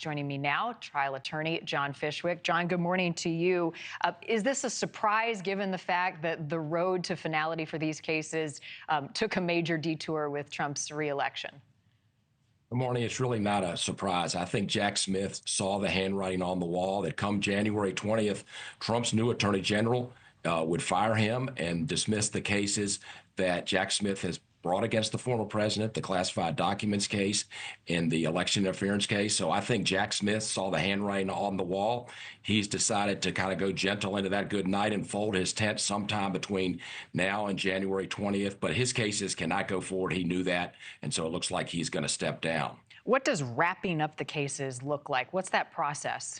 Joining me now, trial attorney John Fishwick. John, good morning to you. Is this a surprise given the fact that the road to finality for these cases took a major detour with Trump's reelection? Good morning. It's really not a surprise. I think Jack Smith saw the handwriting on the wall that come January 20th, Trump's new attorney general would fire him and dismiss the cases that Jack Smith has brought against the former president, the classified documents case and the election interference case. So I think Jack Smith saw the handwriting on the wall. He's decided to kind of go gentle into that good night and fold his tent sometime between now and January 20th. But his cases cannot go forward. He knew that. And so it looks like he's going to step down. What does wrapping up the cases look like? What's that process?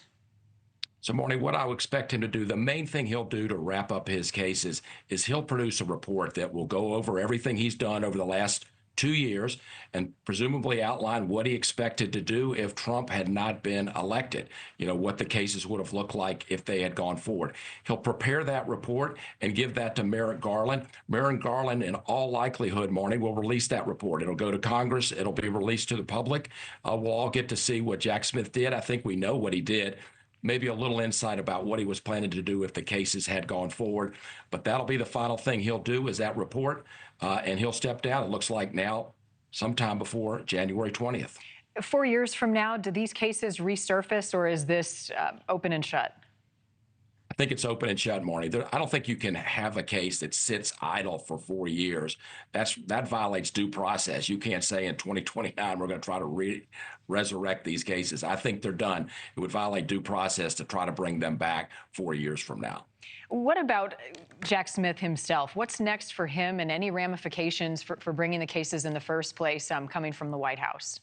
So, Marni, what I would expect him to do, the main thing he'll do to wrap up his cases is he'll produce a report that will go over everything he's done over the last 2 years and presumably outline what he expected to do if Trump had not been elected, what the cases would have looked like if they had gone forward. He'll prepare that report and give that to Merrick Garland. Merrick Garland, in all likelihood, Marni, will release that report. It'll go to Congress. It'll be released to the public. We'll all get to see what Jack Smith did. I think we know what he did. Maybe a little insight about what he was planning to do if the cases had gone forward. But that'll be the final thing he'll do is that report, and he'll step down, it looks like now, sometime before January 20th. 4 years from now, do these cases resurface, or is this open and shut? I think it's open and shut, Marni. I don't think you can have a case that sits idle for 4 years. That violates due process. You can't say in 2029 we're going to try to resurrect these cases. I think they're done. It would violate due process to try to bring them back 4 years from now. What about Jack Smith himself? What's next for him, and any ramifications for bringing the cases in the first place coming from the White House?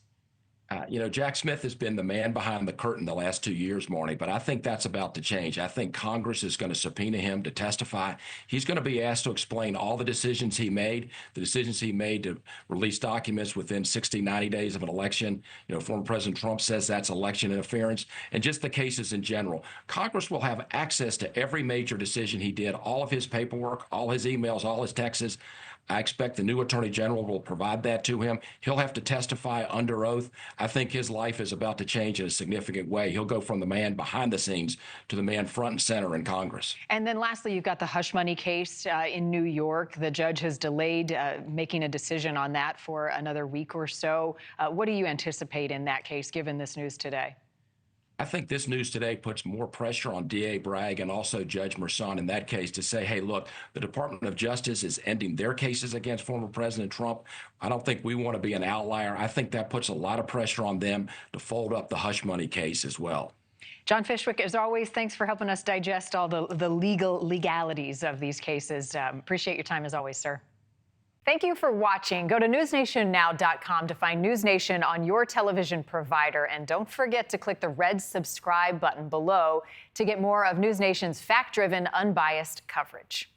Jack Smith has been the man behind the curtain the last 2 years, Marni, but I think that's about to change. I think Congress is going to subpoena him to testify. He's going to be asked to explain all the decisions he made, to release documents within 60, 90 days of an election. Former President Trump says that's election interference, and just the cases in general. Congress will have access to every major decision he did, all of his paperwork, all his emails, all his texts. I expect the new attorney general will provide that to him. He'll have to testify under oath. I think his life is about to change in a significant way. He'll go from the man behind the scenes to the man front and center in Congress. And then lastly, you've got the hush money case in New York. The judge has delayed making a decision on that for another week or so. What do you anticipate in that case, given this news today? I think this news today puts more pressure on DA Bragg and also Judge Mersan in that case to say, hey, look, the Department of Justice is ending their cases against former President Trump. I don't think we want to be an outlier. I think that puts a lot of pressure on them to fold up the hush money case as well. John Fishwick, as always, thanks for helping us digest all the legalities of these cases. Appreciate your time as always, sir. Thank you for watching. Go to newsnationnow.com to find NewsNation on your television provider. And don't forget to click the red subscribe button below to get more of NewsNation's fact-driven, unbiased coverage.